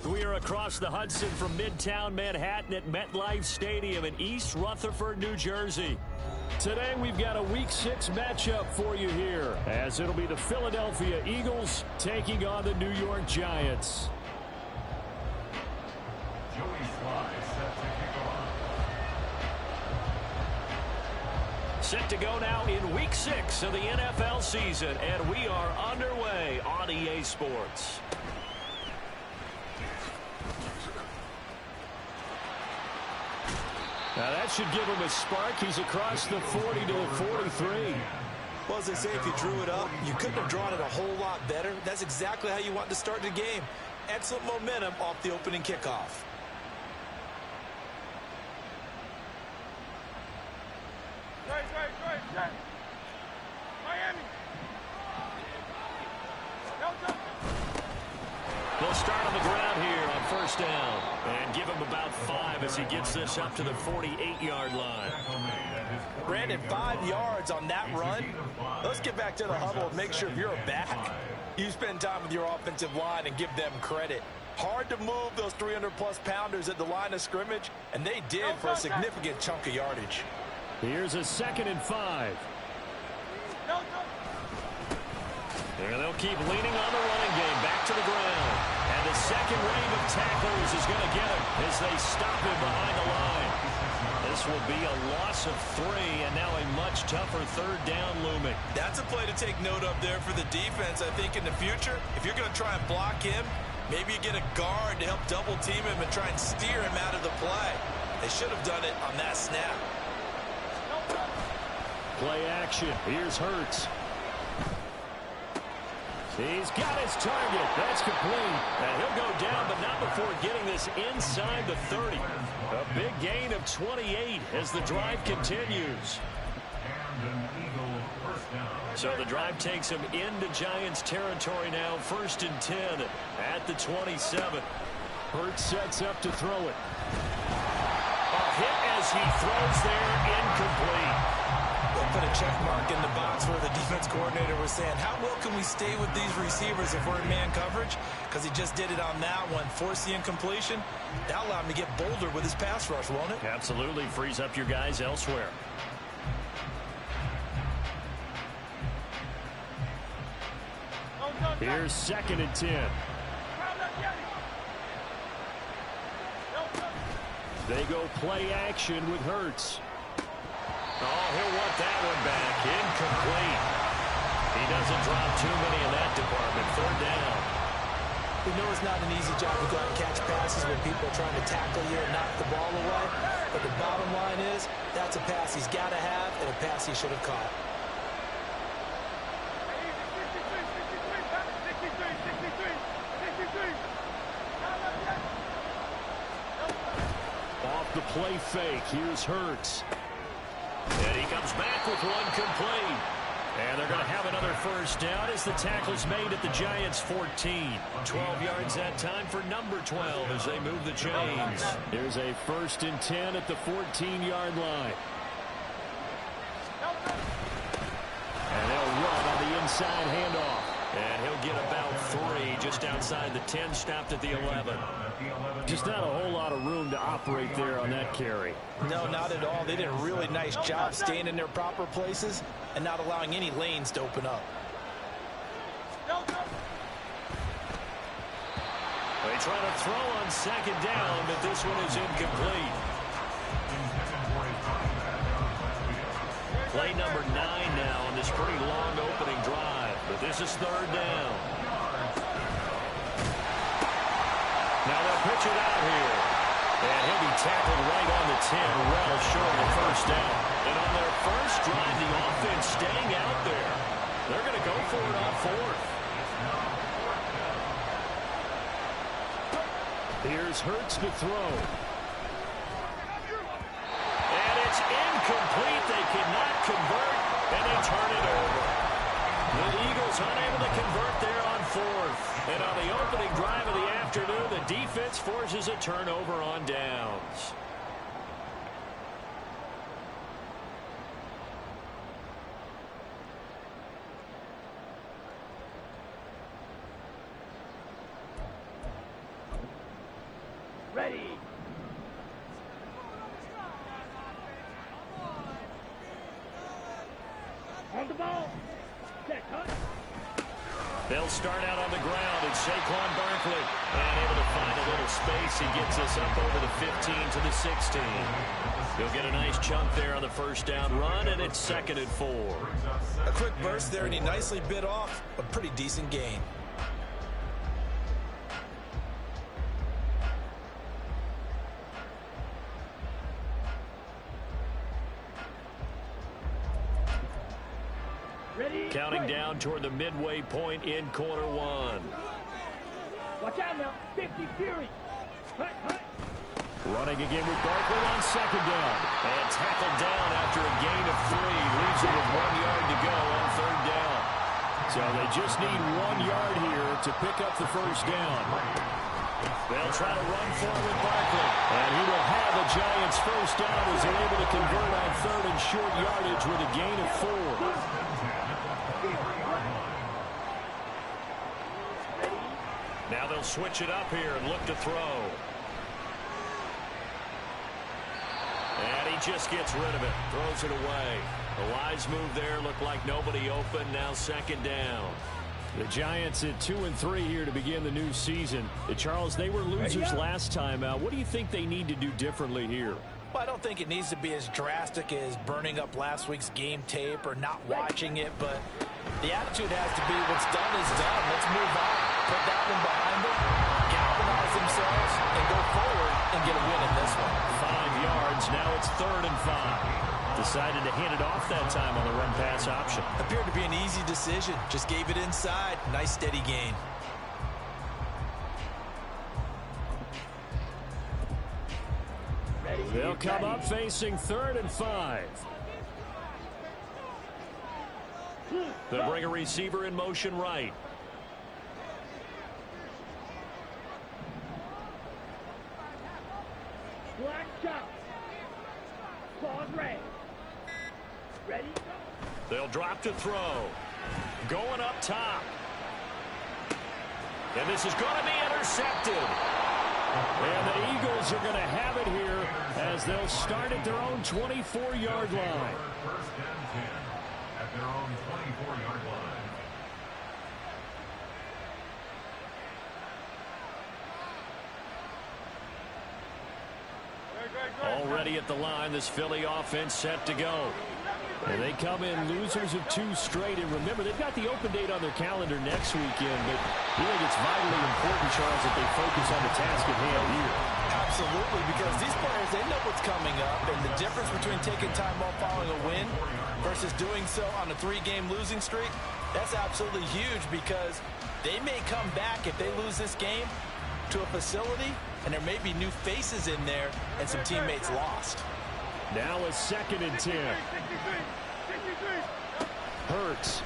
We are across the Hudson from Midtown Manhattan at MetLife Stadium in East Rutherford, New Jersey. Today we've got a Week 6 matchup for you here, as it'll be the Philadelphia Eagles taking on the New York Giants. Joey Sly set to kick off. Set to go now in Week 6 of the NFL season, and we are underway on EA Sports. Now that should give him a spark. He's across the 40 to the 43. Well, as they say, if you drew it up, you couldn't have drawn it a whole lot better. That's exactly how you want to start the game. Excellent momentum off the opening kickoff. Miami. They'll start on the ground here on first down and give him about 5 as he gets this up to the 48-yard line. Brandon, 5 yards on that run. Let's get back to the huddle and make sure if you're a back, you spend time with your offensive line and give them credit. Hard to move those 300-plus pounders at the line of scrimmage, and they did for a significant chunk of yardage. Here's a 2nd and 5. And they'll keep leaning on the running game back to the ground. And the second wave of tacklers is going to get him as they stop him behind the line. This will be a loss of 3, and now a much tougher 3rd down looming. That's a play to take note of there for the defense, I think, in the future. If you're going to try and block him, maybe you get a guard to help double-team him and try and steer him out of the play. They should have done it on that snap. Play action. Here's Hurts. He's got his target. That's complete. And he'll go down, but not before getting this inside the 30. A big gain of 28 as the drive continues. So the drive takes him into Giants territory now. 1st and 10 at the 27. Hurts sets up to throw it. A hit as he throws there, incomplete. We'll put a check mark in the box where the defense coordinator was saying, how well can we stay with these receivers if we're in man coverage? Because he just did it on that one, forced the incompletion. That allowed him to get bolder with his pass rush, won't it? Absolutely. Frees up your guys elsewhere. Here's 2nd and 10. They go play action with Hurts. Oh, he'll want that one back. Incomplete. He doesn't drop too many in that department. 3rd down. We know it's not an easy job to go out and catch passes when people are trying to tackle you and knock the ball away. But the bottom line is, that's a pass he's got to have and a pass he should have caught. Off the play fake. Here's Hurts. And he comes back with one complete. And they're going to have another 1st down as the tackle's made at the Giants' 14. 12 yards that time for number 12 as they move the chains. There's a 1st and 10 at the 14-yard line. And they'll run on the inside handoff. And he'll get about 3 just outside the 10, stopped at the 11. Just not a whole lot of room to operate there on that carry. No, not at all. They did a really nice job staying in their proper places and not allowing any lanes to open up. They try to throw on 2nd down, but this one is incomplete. Play number 9 now on this pretty long opening drive, but this is 3rd down. Now they'll pitch it out here. And he'll be tackled right on the 10, well short of the 1st down. And on their first drive, the offense staying out there. They're going to go for it on 4th. Here's Hurts to throw. And it's incomplete. They cannot convert, and they turn it over. The Eagles unable to convert there on 4th. And on the opening drive of the afternoon, the defense forces a turnover on downs. Ready. On the ball. Set, cut. They'll start out on the ground. It's Saquon Barkley. And able to find a little space. He gets us up over the 15 to the 16. He'll get a nice chunk there on the first down run, and it's 2nd and 4. A quick burst there, and he nicely bit off a pretty decent gain. Ready. Counting down toward the midway point in quarter 1. Watch out now. 50 Fury. Hut, hut. Running again with Barkley on 2nd down. And tackled down after a gain of 3. Leaves him with 1 yard to go on 3rd down. So they just need 1 yard here to pick up the first down. They'll try to run forward with Barkley. And he will have the Giants first down as they're able to convert on 3rd and short yardage with a gain of 4. Now they'll switch it up here and look to throw. And he just gets rid of it. Throws it away. A wise move there. Looked like nobody open. Now 2nd down. The Giants at 2-3 here to begin the new season. Charles, they were losers last time out. What do you think they need to do differently here? Well, I don't think it needs to be as drastic as burning up last week's game tape or not watching it, but the attitude has to be what's done is done. Let's move on. Put that one behind them, galvanize themselves, and go forward and get a win in this one. 5 yards. Now it's 3rd and 5. Decided to hand it off that time on the run-pass option. Appeared to be an easy decision. Just gave it inside. Nice steady gain. They'll come up facing 3rd and 5. They'll bring a receiver in motion right. Black chop. Claws red. Ready. They'll drop to throw. Going up top. And this is going to be intercepted. And the Eagles are going to have it here as they'll start at their own 24-yard line. 1st and 10 at their own 24-yard line. Already at the line, this Philly offense set to go. And they come in losers of 2 straight. And remember, they've got the open date on their calendar next weekend. But I think it's vitally important, Charles, that they focus on the task at hand here. Absolutely, because these players, they know what's coming up. And the difference between taking time off following a win versus doing so on a 3-game losing streak, that's absolutely huge because they may come back if they lose this game to a facility, and there may be new faces in there and some teammates lost. Now a 2nd and 10. Hurts.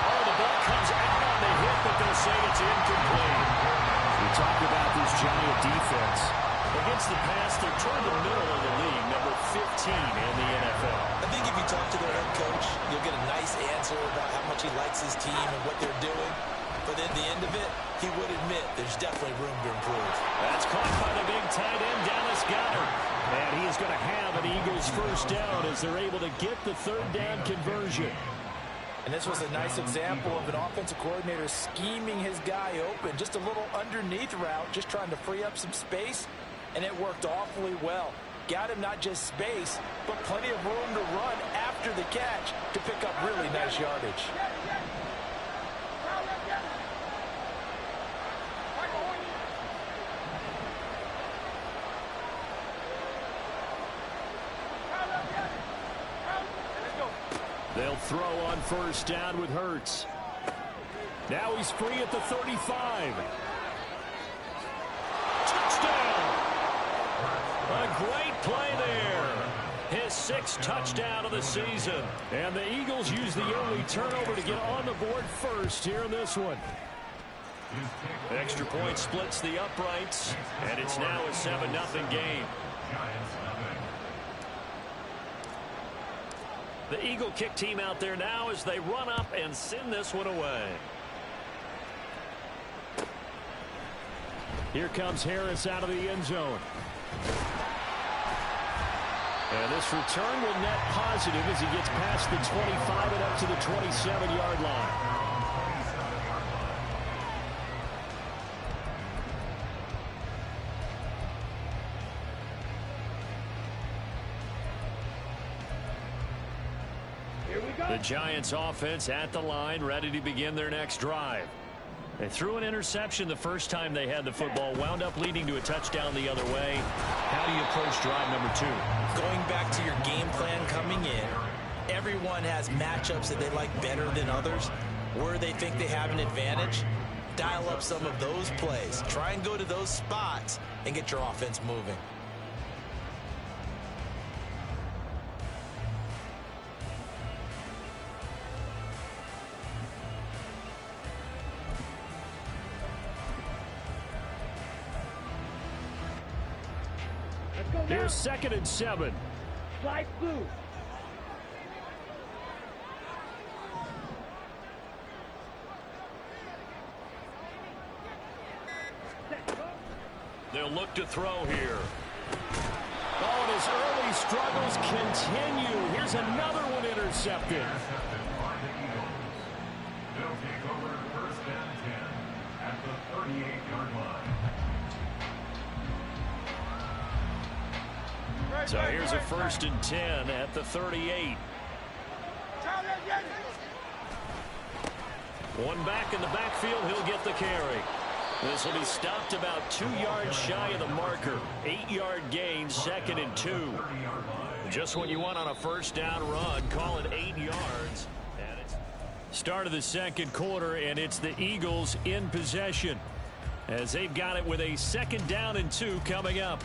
Oh, the ball comes out on the hit, but they'll say it's incomplete. We talked about this Giant defense. Against the pass, they're toward the middle of the league, number 15 in the NFL. I think if you talk to their head coach, you'll get a nice answer about how much he likes his team and what they're doing. But at the end of it, he would admit there's definitely room to improve. That's caught by the big tight end, Dallas Goedert. And he is going to have an Eagles first down as they're able to get the 3rd down conversion. And this was a nice example of an offensive coordinator scheming his guy open. Just a little underneath route, just trying to free up some space. And it worked awfully well. Got him not just space, but plenty of room to run after the catch to pick up really nice yardage. They'll throw on 1st down with Hurts. Now he's free at the 35. Touchdown! A great play there. His 6th touchdown of the season. And the Eagles use the early turnover to get on the board first here in this one. Extra point splits the uprights, and it's now a 7-0 game. The Eagle kick team out there now as they run up and send this one away. Here comes Harris out of the end zone. And this return will net positive as he gets past the 25 and up to the 27-yard line. The Giants offense at the line, ready to begin their next drive. They threw an interception the first time they had the football, wound up leading to a touchdown the other way. How do you approach drive number 2? Going back to your game plan coming in, everyone has matchups that they like better than others, where they think they have an advantage. Dial up some of those plays. Try and go to those spots and get your offense moving. Here's 2nd and 7. Slide blue. They'll look to throw here. Oh, and his early struggles continue. Here's another one intercepted. They'll take over 1st and 10 at the 38-yard line. So here's a 1st and 10 at the 38. One back in the backfield. He'll get the carry. This will be stopped about 2 yards shy of the marker. 8-yard gain, 2nd and 2. Just when you want on a 1st down run, call it 8 yards. And it's start of the 2nd quarter, and it's the Eagles in possession as they've got it with a 2nd down and 2 coming up.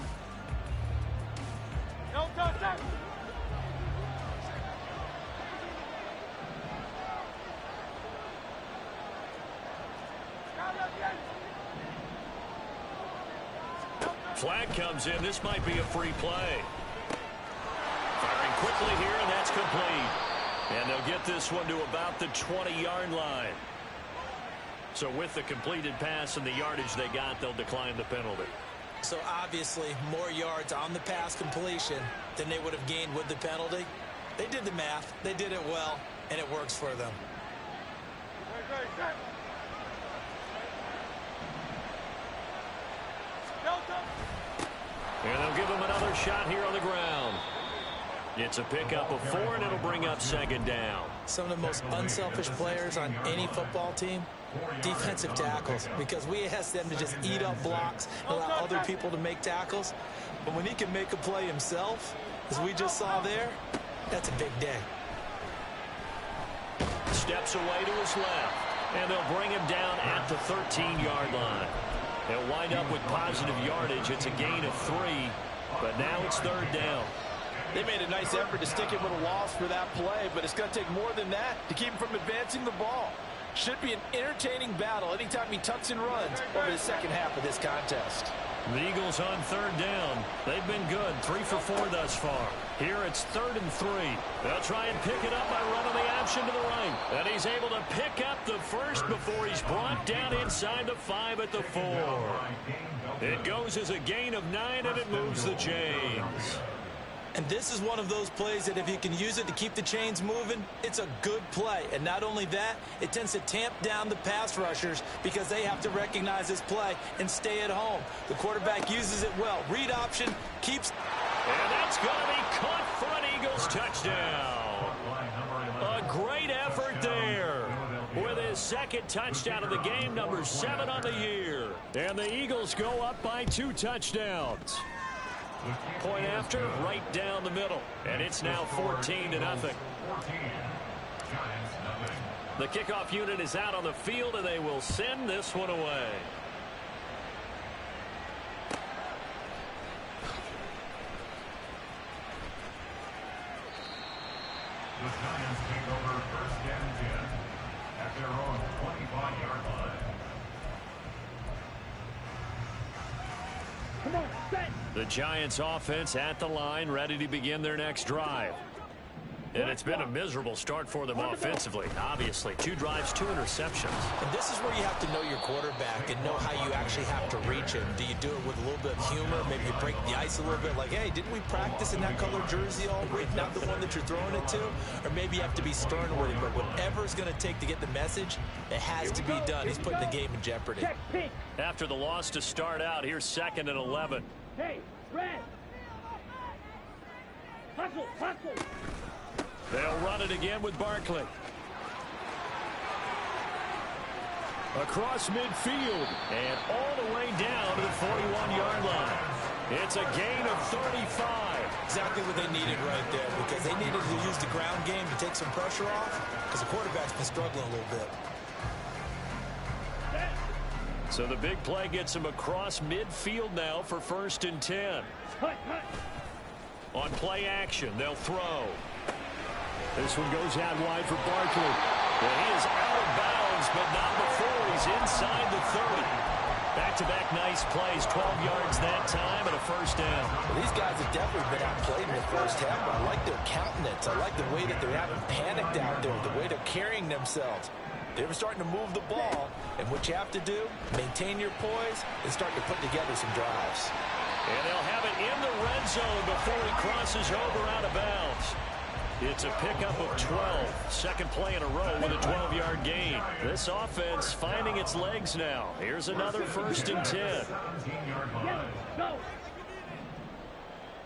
Flag comes in. This might be a free play. Firing quickly here, and that's complete. And they'll get this one to about the 20-yard line. So with the completed pass and the yardage they got, they'll decline the penalty. So obviously more yards on the pass completion than they would have gained with the penalty. They did the math. They did it well, and it works for them. And they'll give him another shot here on the ground. It's a pickup of 4, and it'll bring up 2nd down. Some of the most unselfish players on any football team, defensive tackles, because we ask them to just eat up blocks and allow other people to make tackles. But when he can make a play himself, as we just saw there, that's a big day. Steps away to his left, and they'll bring him down at the 13-yard line. They'll wind up with positive yardage. It's a gain of 3, but now it's 3rd down. They made a nice effort to stick him with a loss for that play, but it's going to take more than that to keep him from advancing the ball. Should be an entertaining battle anytime he tucks and runs over the second half of this contest. The Eagles on 3rd down. They've been good, 3 for 4 thus far. Here it's 3rd and 3. They'll try and pick it up by running the option to the right. And he's able to pick up the first before he's brought down inside the 5 at the 4. It goes as a gain of 9, and it moves the chains. And this is one of those plays that if you can use it to keep the chains moving, it's a good play. And not only that, it tends to tamp down the pass rushers because they have to recognize this play and stay at home. The quarterback uses it well. Read option, keeps... And that's going to be caught for an Eagles touchdown. A great effort there with his 2nd touchdown of the game, number 7 on the year. And the Eagles go up by 2 touchdowns. Point after, right down the middle. And it's now 14-0. The kickoff unit is out on the field, and they will send this one away. The Giants take over 1st and 10 at their own 25-yard line. Come on, set. The Giants offense at the line, ready to begin their next drive. And it's been a miserable start for them offensively. Obviously, 2 drives, 2 interceptions. And this is where you have to know your quarterback and know how you actually have to reach him. Do you do it with a little bit of humor? Maybe you break the ice a little bit like, hey, didn't we practice in that color jersey all week? Not the one that you're throwing it to? Or maybe you have to be stern with him. But whatever it's going to take to get the message, it has to be done. He's putting the game in jeopardy. After the loss to start out, here's 2nd and 11. Hey, Red. Hustle, hustle. They'll run it again with Barkley. Across midfield and all the way down to the 41-yard line. It's a gain of 35. Exactly what they needed right there, because they needed to use the ground game to take some pressure off, because the quarterback's been struggling a little bit. So the big play gets him across midfield now for 1st and 10. On play action, they'll throw. This one goes out wide for Barkley. Well, he is out of bounds, but not before he's inside the 30. Back-to-back nice plays, 12 yards that time and a 1st down. Well, these guys have definitely been outplayed in the first half, but I like their countenance. I like the way that they're having panicked out there, the way they're carrying themselves. They're starting to move the ball, and what you have to do, maintain your poise and start to put together some drives. And they'll have it in the red zone before he crosses over out of bounds. It's a pickup of 12. Second play in a row with a 12-yard gain. This offense finding its legs now. Here's another 1st and 10. Yellow, go.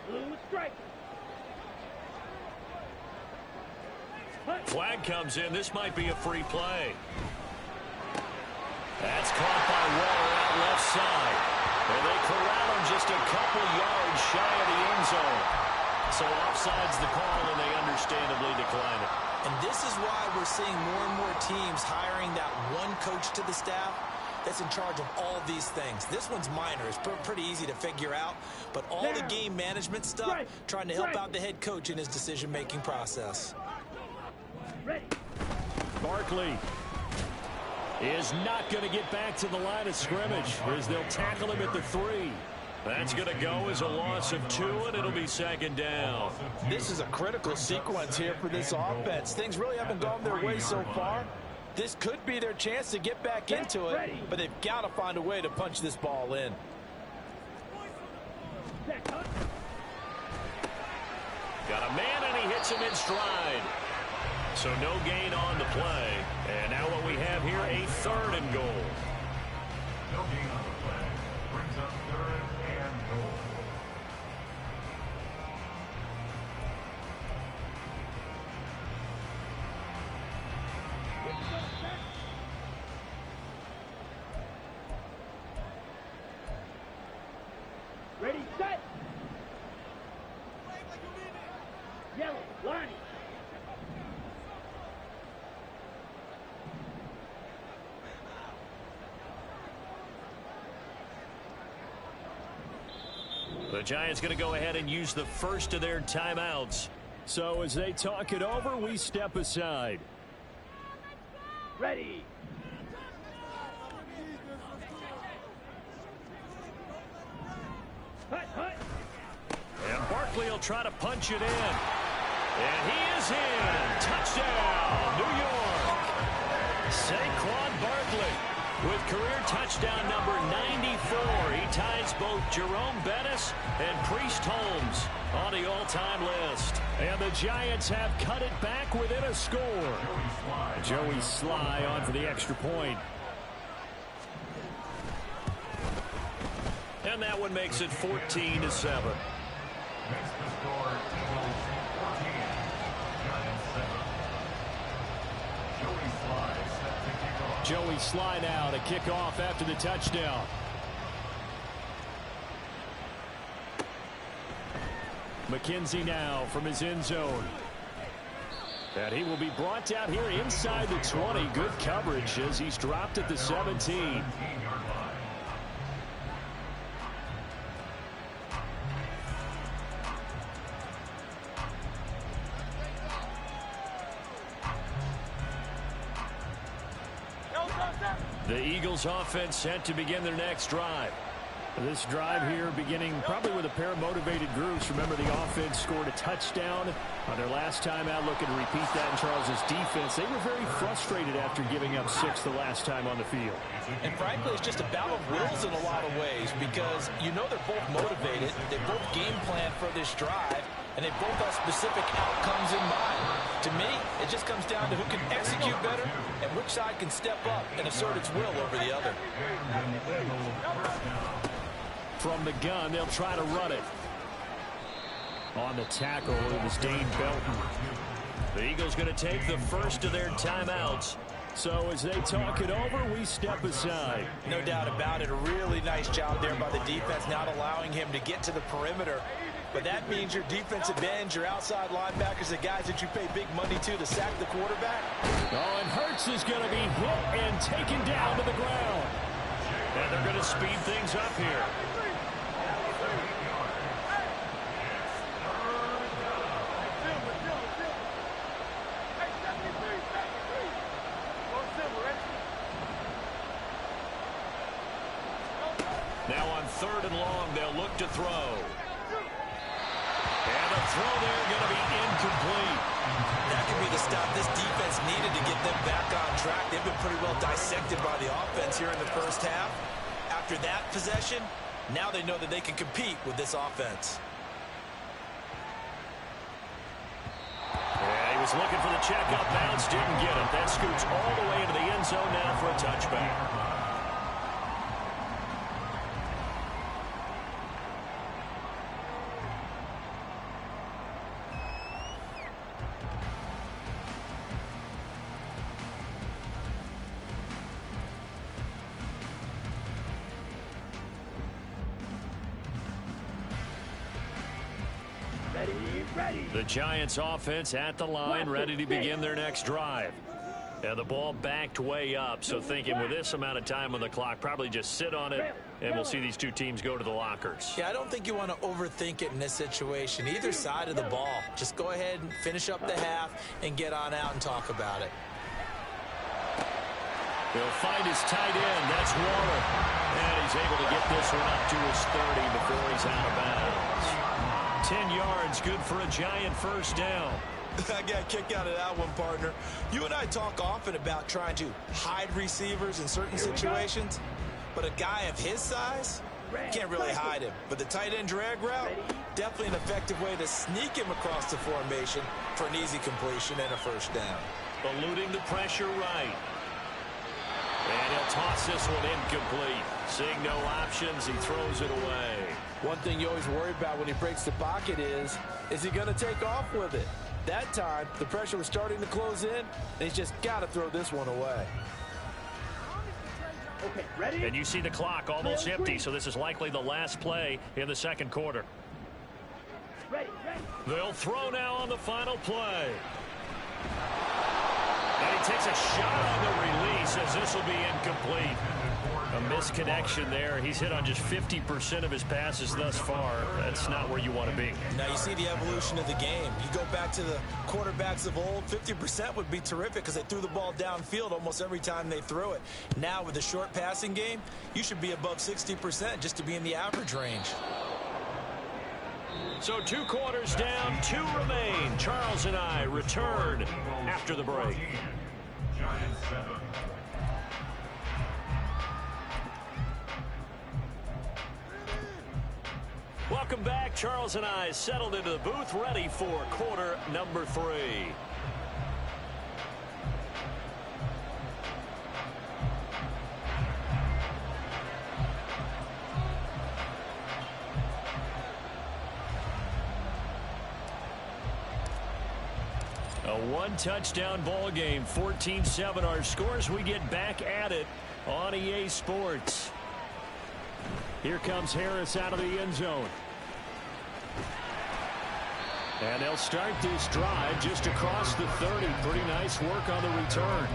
Blue strike. Flag comes in. This might be a free play. That's caught by Waller out left side. And they corral him just a couple yards shy of the end zone. So offside's the call, and they understandably decline it. And this is why we're seeing more and more teams hiring that one coach to the staff that's in charge of all these things. This one's minor. It's pretty easy to figure out. But all the game management stuff, trying to help out the head coach in his decision-making process. Ready. Barkley is not going to get back to the line of scrimmage as they'll tackle him at the 3. That's going to go as a loss of 2, and it'll be 2nd down. This is a critical sequence here for this offense. Things really haven't gone their way so far. This could be their chance to get back into it, but they've got to find a way to punch this ball in. Got a man, and he hits him in stride. So no gain on the play. And now what we have here, a 3rd and goal. No gain on the play. Brings up 3rd and goal. Ready, set. Yellow, line. The Giants going to go ahead and use the first of their timeouts. So as they talk it over, we step aside. Ready. And Barkley will try to punch it in. And he is in. Touchdown, New York. Saquon Barkley with career touchdown number 94. He ties both Jerome Bettis and Priest Holmes on the all-time list. And the Giants have cut it back within a score. Joey Sly on for the extra point. And that one makes it 14-7. Makes the score Eagles 14, Giants 7. Joey Sly set to kick off. Joey Sly now to kick off after the touchdown. McKenzie now from his end zone. And he will be brought down here inside the 20. Good coverage as he's dropped at the 17. 17-yard line. The Eagles offense set to begin their next drive. This drive here beginning probably with a pair of motivated groups. Remember, the offense scored a touchdown on their last time out, looking to repeat that in Charles's defense. They were very frustrated after giving up 6 the last time on the field. And frankly, it's just a battle of wills in a lot of ways because you know they're both motivated. They both game plan for this drive, and they both have specific outcomes in mind. To me, it just comes down to who can execute better and which side can step up and assert its will over the other. From the gun, they'll try to run it. On the tackle, it was Dane Belton. The Eagles going to take the first of their timeouts. So as they talk it over, we step aside. No doubt about it. A really nice job there by the defense, not allowing him to get to the perimeter. But that means your defensive ends, your outside linebackers, the guys that you pay big money to sack the quarterback. Oh, and Hurts is going to be hit and taken down to the ground. And they're going to speed things up here. Now on 3rd and long, they'll look to throw. And a throw there going to be incomplete. That could be the stop this defense needed to get them back on track. They've been pretty well dissected by the offense here in the first half. After that possession, now they know that they can compete with this offense. Yeah, he was looking for the check up bounce, didn't get it. That scoots all the way into the end zone now for a touchback. The Giants offense at the line, ready to begin their next drive. And the ball backed way up, so thinking with this amount of time on the clock, probably just sit on it, and we'll see these two teams go to the lockers. Yeah, I don't think you want to overthink it in this situation. Either side of the ball. Just go ahead and finish up the half and get on out and talk about it. He'll find his tight end. That's Waller. And he's able to get this one up to his 30 before he's out of bounds. 10 yards, good for a Giant first down. I got a kick out of that one, partner. You and I talk often about trying to hide receivers in certain situations, but a guy of his size, can't really hide him. But the tight end drag route, definitely an effective way to sneak him across the formation for an easy completion and a first down. Eluding the pressure right. And he'll toss this one incomplete. Seeing no options, he throws it away. One thing you always worry about when he breaks the pocket is he going to take off with it? That time, the pressure was starting to close in, and he's just got to throw this one away. Okay, ready? And you see the clock almost empty, so this is likely the last play in the second quarter. Ready, ready. They'll throw now on the final play. And he takes a shot on the release as this will be incomplete. A misconnection there. He's hit on just 50% of his passes thus far. That's not where you want to be. Now you see the evolution of the game. You go back to the quarterbacks of old, 50% would be terrific because they threw the ball downfield almost every time they threw it. Now with the short passing game, you should be above 60% just to be in the average range. So 2 quarters down, 2 remain. Charles and I return after the break. Giants 7. Welcome back. Charles and I settled into the booth, ready for quarter number 3. A 1-touchdown ball game, 14-7 our scores. We get back at it on EA Sports. Here comes Harris out of the end zone. And they'll start this drive just across the 30. Pretty nice work on the return.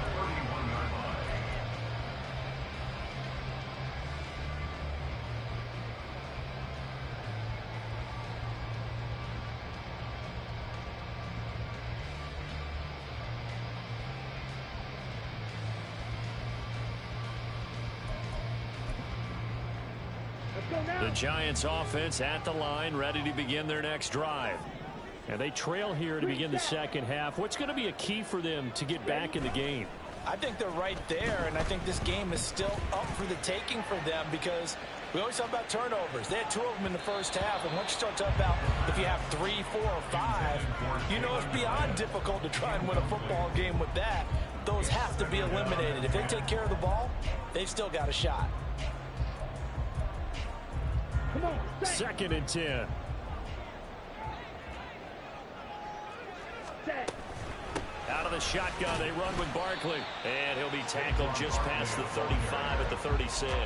The Giants offense at the line, ready to begin their next drive. And they trail here to begin the second half. What's going to be a key for them to get back in the game? I think they're right there, and I think this game is still up for the taking for them because we always talk about turnovers. They had 2 of them in the first half, and once you start talking about if you have 3, 4, or 5, you know it's beyond difficult to try and win a football game with that. Those have to be eliminated. If they take care of the ball, they've still got a shot. Come on. 2nd and 10. Set. Out of the shotgun, they run with Barkley. And he'll be tackled just past the 35 at the 36.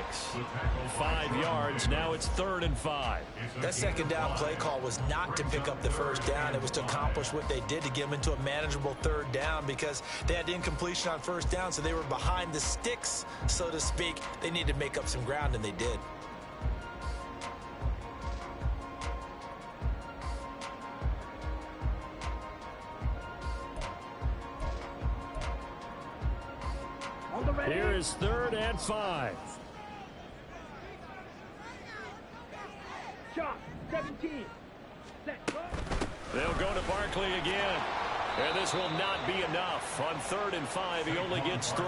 5 yards, now it's 3rd and 5. That second down play call was not to pick up the first down. It was to accomplish what they did to get them into a manageable 3rd down because they had incompletion on first down, so they were behind the sticks, so to speak. They needed to make up some ground, and they did. Here is 3rd and 5. Shot. 17. Set. They'll go to Barkley again. And this will not be enough. On 3rd and 5, he only gets 3.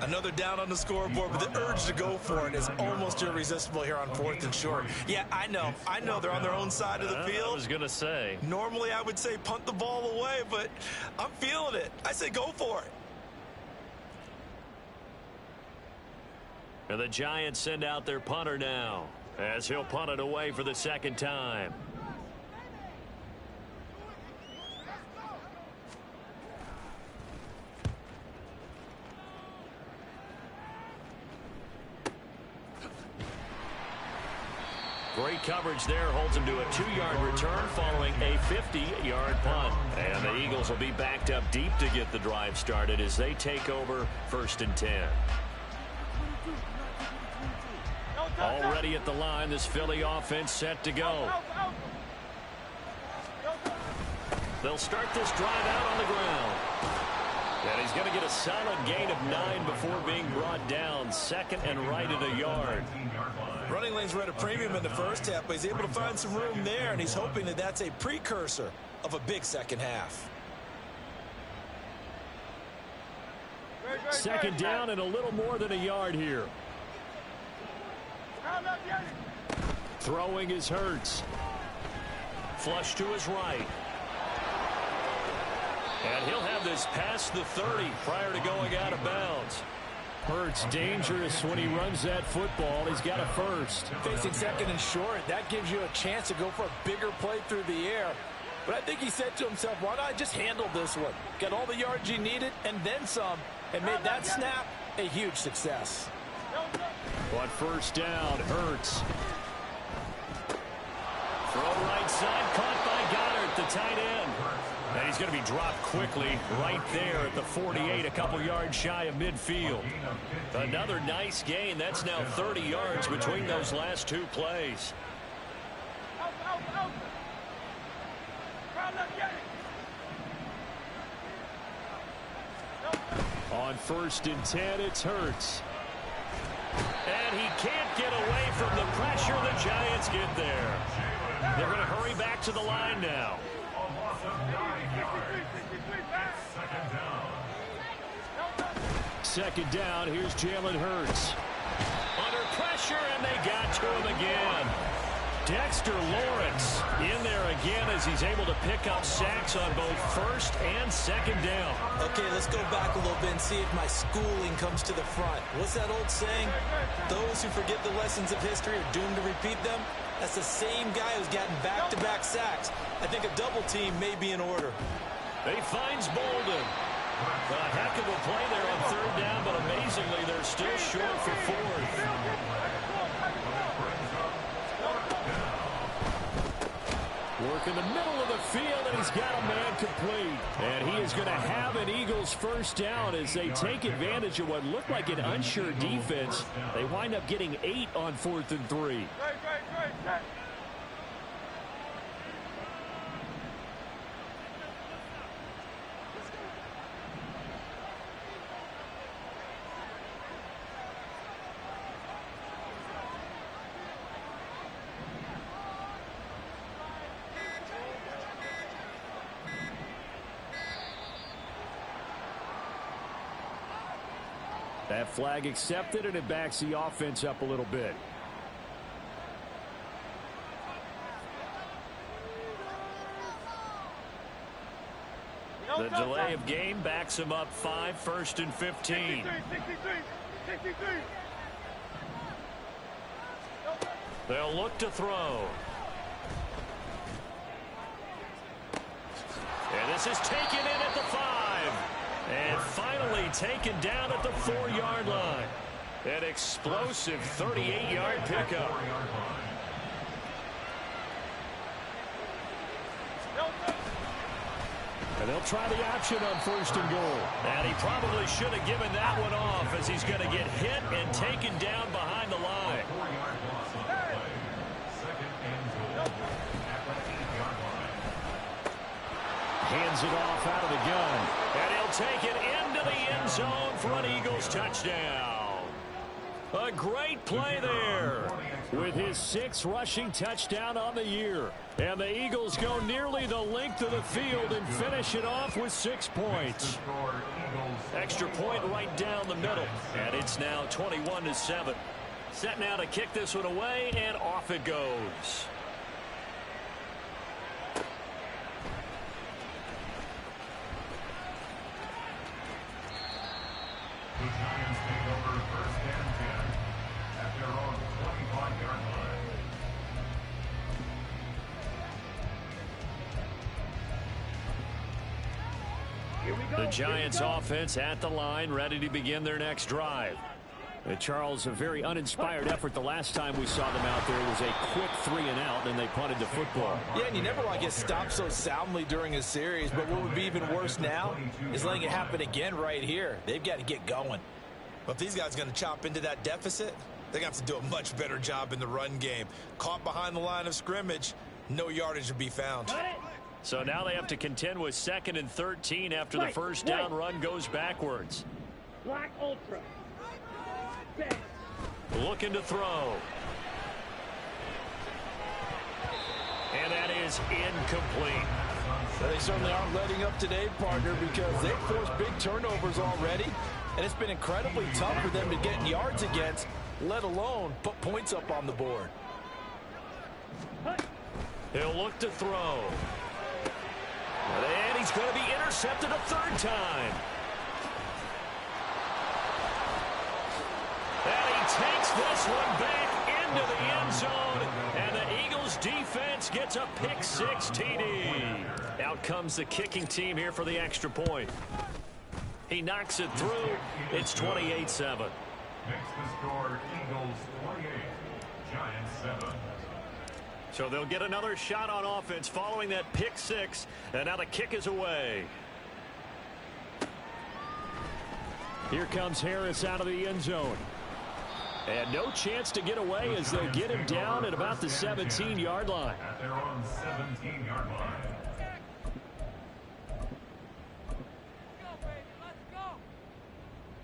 Another down on the scoreboard, but the urge to go for it is almost irresistible here on 4th and short. Yeah, I know they're on their own side of the field. I was going to say. Normally, I would say punt the ball away, but I'm feeling it. I say go for it. And the Giants send out their punter now as he'll punt it away for the 2nd time. Great coverage there, holds him to a 2-yard return following a 50-yard punt. And the Eagles will be backed up deep to get the drive started as they take over 1st and 10. Already at the line, this Philly offense set to go. They'll start this drive out on the ground. And he's going to get a solid gain of 9 before being brought down. 2nd and right at a yard. Running lanes were at a premium in the first half, but he's able to find some room there, and he's hoping that that's a precursor of a big second half. 2nd down and a little more than a yard here. Throwing is Hurts. Flush to his right. And he'll have this past the 30 prior to going out of bounds. Hurts dangerous when he runs that football. He's got a first. Facing 2nd and short, that gives you a chance to go for a bigger play through the air. But I think he said to himself, why not just handle this one? Got all the yards you needed and then some, and made that snap a huge success. On 1st down, Hurts. Throw right side, caught by Goddard, the tight end. And he's going to be dropped quickly right there at the 48, a couple yards shy of midfield. Another nice gain. That's now 30 yards between those last 2 plays. On 1st and 10, it's Hurts. And he can't get away from the pressure. The Giants get there. They're going to hurry back to the line now. 2nd down, here's Jalen Hurts. Under pressure, and they got to him again. Dexter Lawrence in there again as he's able to pick up sacks on both 1st and 2nd down. Okay, let's go back a little bit and see if my schooling comes to the front. What's that old saying? Those who forget the lessons of history are doomed to repeat them. That's the same guy who's gotten back-to-back sacks. I think a double team may be in order. He finds Bolden. A heck of a play there on 3rd down, but amazingly they're still short for 4th. Work in the middle of the field, and he's got a man complete. And he is going to have an Eagles 1st down as they take advantage of what looked like an unsure defense. They wind up getting 8 on 4th and 3. That flag accepted, and it backs the offense up a little bit. The delay of game backs him up 5, 1st and 15. 63. They'll look to throw. And this is taken in at the 5. And finally taken down at the 4-yard line. An explosive 38-yard pickup. And they'll try the option on 1st and goal. And he probably should have given that one off, as he's going to get hit and taken down behind the line. Hands it off out of the gun. And he'll take it into the end zone for an Eagles touchdown. A great play there with his 6th rushing touchdown on the year. And the Eagles go nearly the length of the field and finish it off with 6 points. Extra point right down the middle. And it's now 21-7. Set now to kick this one away, and off it goes. The Giants take over 1st and 10 at their own 25-yard line. The Giants offense at the line, ready to begin their next drive. Charles, a very uninspired effort the last time we saw them out there. It was a quick 3-and-out, and they punted the football. Yeah, and you never want to get stopped so soundly during a series, but what would be even worse now is letting it happen again right here. They've got to get going. But if these guys are going to chop into that deficit, they're going to have to do a much better job in the run game. Caught behind the line of scrimmage, no yardage to be found. So now they have to contend with 2nd and 13 after the first down run goes backwards. Black Ultra. Looking to throw. And that is incomplete. Well, they certainly aren't letting up today, partner, because they've forced big turnovers already, and it's been incredibly tough for them to get yards against, let alone put points up on the board. He'll look to throw. And he's going to be intercepted a 3rd time. And he takes this one back into the end zone, and the Eagles defense gets a pick-6 TD. Out comes the kicking team here for the extra point. He knocks it through. It's 28-7. Makes the score Eagles 28, Giants 7. So they'll get another shot on offense following that pick-6, and now the kick is away. Here comes Harris out of the end zone. And no chance to get away as they'll get him down at about the 17-yard line. At their own 17-yard line.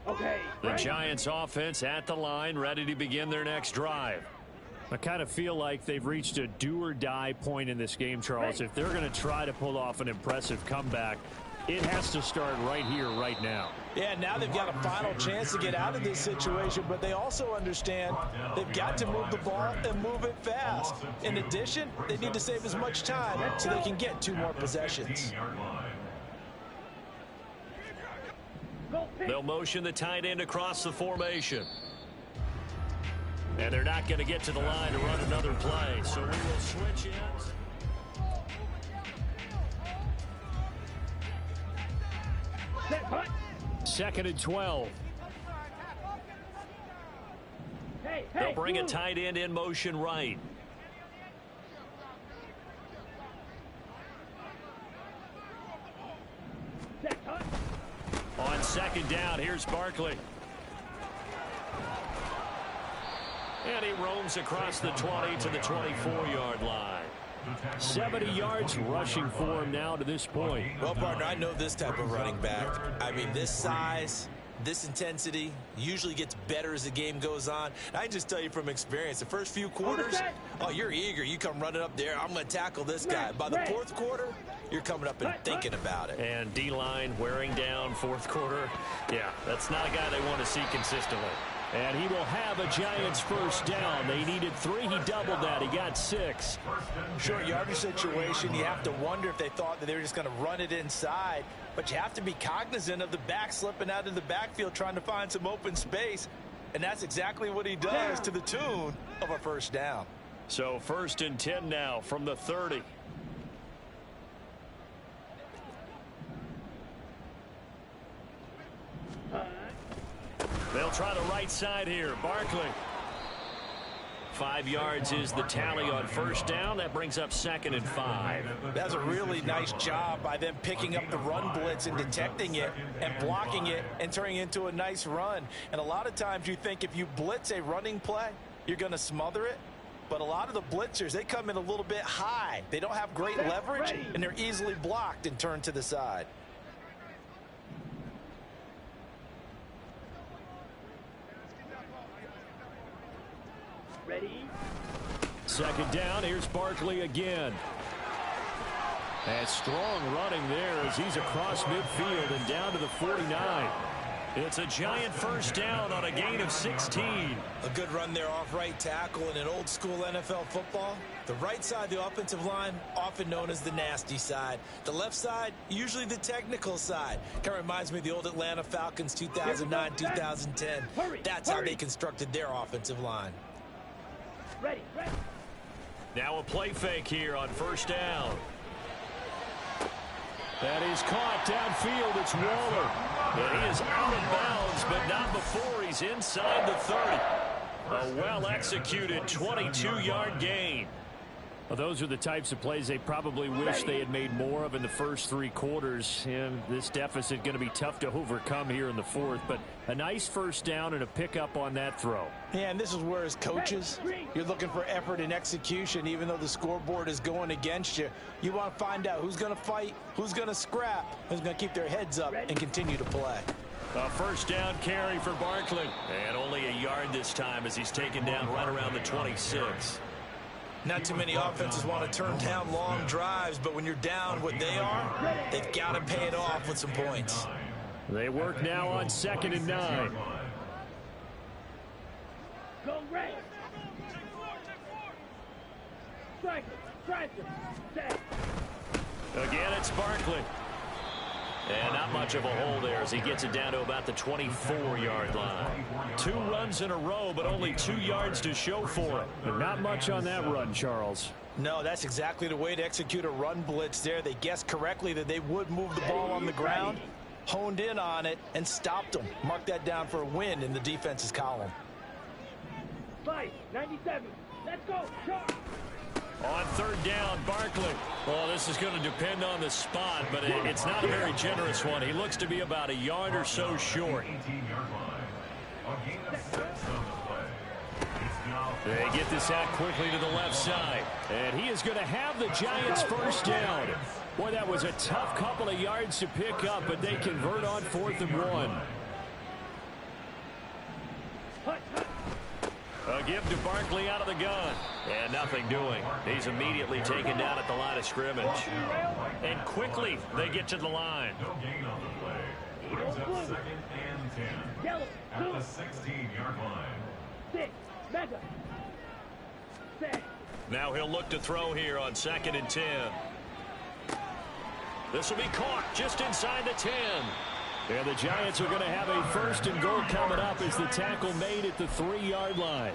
Okay. The Giants offense at the line, ready to begin their next drive. I kind of feel like they've reached a do-or-die point in this game, Charles. If they're going to try to pull off an impressive comeback, it has to start right here, right now. Yeah, now they've got a final chance to get out of this situation, but they also understand they've got to move the ball and move it fast. In addition, they need to save as much time so they can get 2 more possessions. They'll motion the tight end across the formation. And they're not going to get to the line to run another play, so we will switch ends. Second and 12. They'll bring a tight end in motion right. On 2nd down, here's Barkley. And he roams across the 20 to the 24-yard line. 70 yards rushing for him now to this point. Well, partner, I know this type of running back. I mean, this size, this intensity usually gets better as the game goes on. I can just tell you from experience, the first few quarters, oh, you're eager. You come running up there, I'm going to tackle this guy. By the 4th quarter, you're coming up and thinking about it. And D-line wearing down fourth quarter. Yeah, that's not a guy they want to see consistently. And he will have a Giants first down. They needed 3. He doubled that. He got 6. Short yardage situation, you have to wonder if they thought that they were just going to run it inside. But you have to be cognizant of the back slipping out of the backfield trying to find some open space. And that's exactly what he does to the tune of a first down. So 1st and 10 now from the 30. They'll try the right side here. Barkley. 5 yards is the tally on first down. That brings up 2nd and 5. That's a really nice job by them picking up the run blitz and detecting it and blocking it and turning it into a nice run. And a lot of times you think if you blitz a running play, you're going to smother it. But a lot of the blitzers, they come in a little bit high. They don't have great leverage, and they're easily blocked and turned to the side. Ready? 2nd down. Here's Barkley again. And strong running there as he's across midfield and down to the 49. It's a Giant first down on a gain of 16. A good run there off right tackle in an old school NFL football. The right side of the offensive line, often known as the nasty side. The left side, usually the technical side. Kind of reminds me of the old Atlanta Falcons 2009, 2010. That's how they constructed their offensive line. Ready. Now a play fake here on first down. That is caught downfield. It's Waller. And he is out of bounds, but not before he's inside the 30. A well-executed 22-yard gain. Well, those are the types of plays they probably wish they had made more of in the first 3 quarters. And this deficit going to be tough to overcome here in the 4th. But a nice first down and a pickup on that throw. Yeah, and this is where as coaches, you're looking for effort and execution. Even though the scoreboard is going against you, you want to find out who's going to fight, who's going to scrap, who's going to keep their heads up and continue to play. A first down carry for Barkley. And only a yard this time as he's taken down right around the 26. Not too many offenses want to turn down long drives, but when you're down what they are, they've got to pay it off with some points. They work now on 2nd and 9. Go right. Striker. Set. Again, it's Barkley. And not much of a hole there as he gets it down to about the 24-yard line. 2 runs in a row, but only 2 yards to show for it. And not much on that run, Charles. No, that's exactly the way to execute a run blitz there. They guessed correctly that they would move the ball on the ground, honed in on it, and stopped them. Mark that down for a win in the defense's column. 97. Let's go. Sharp. On 3rd down, Barkley. Well, this is going to depend on the spot, but it's not a very generous one. He looks to be about a yard or so short. They get this out quickly to the left side. And he is going to have the Giants first down. Boy, that was a tough couple of yards to pick up, but they convert on 4th and 1. A give to Barkley out of the gun. And nothing doing. He's immediately taken down at the line of scrimmage. And quickly they get to the line. No gain on the play. Brings up 2nd and 10 at the 16-yard line. 6. Mega. Set. Now he'll look to throw here on 2nd and 10. This will be caught just inside the 10. And the Giants are going to have a 1st and goal coming up as the tackle made at the 3-yard line.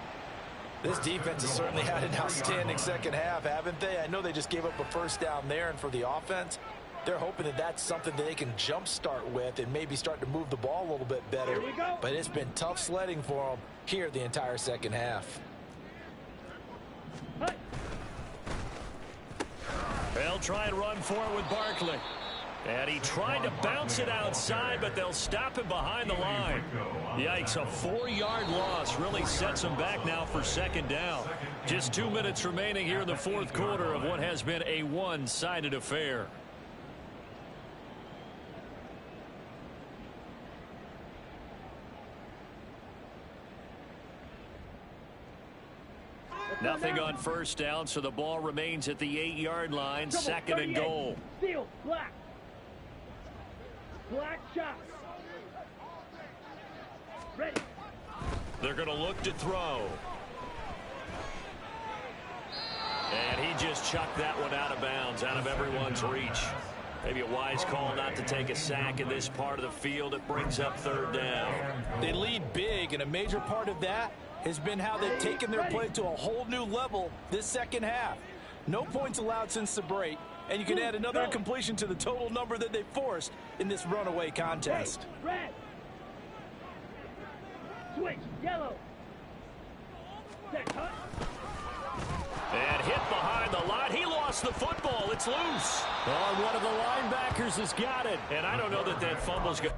This defense has certainly had an outstanding second half, haven't they? I know they just gave up a first down there, and for the offense, they're hoping that that's something that they can jumpstart with and maybe start to move the ball a little bit better. But it's been tough sledding for them here the entire second half. They'll try and run for it with Barkley. And he tried to bounce it outside, but they'll stop him behind the line. Yikes, a 4-yard loss really sets him back now for 2nd down. Just 2 minutes remaining here in the 4th quarter of what has been a one-sided affair. Let's Nothing on first down, so the ball remains at the 8-yard line, second and goal. Steal, black. Black shots. Ready. They're going to look to throw. And he just chucked that one out of bounds, out of everyone's reach. Maybe a wise call not to take a sack in this part of the field. It brings up third down. They lead big, and a major part of that has been how they've taken their play to a whole new level this second half. No points allowed since the break, and you can add another incompletion to the total number that they forced in this runaway contest. Red. Switch, yellow. Set, cut. And hit behind the line. He lost the football. It's loose. Oh, one of the linebackers has got it. And I don't know that that fumble's good.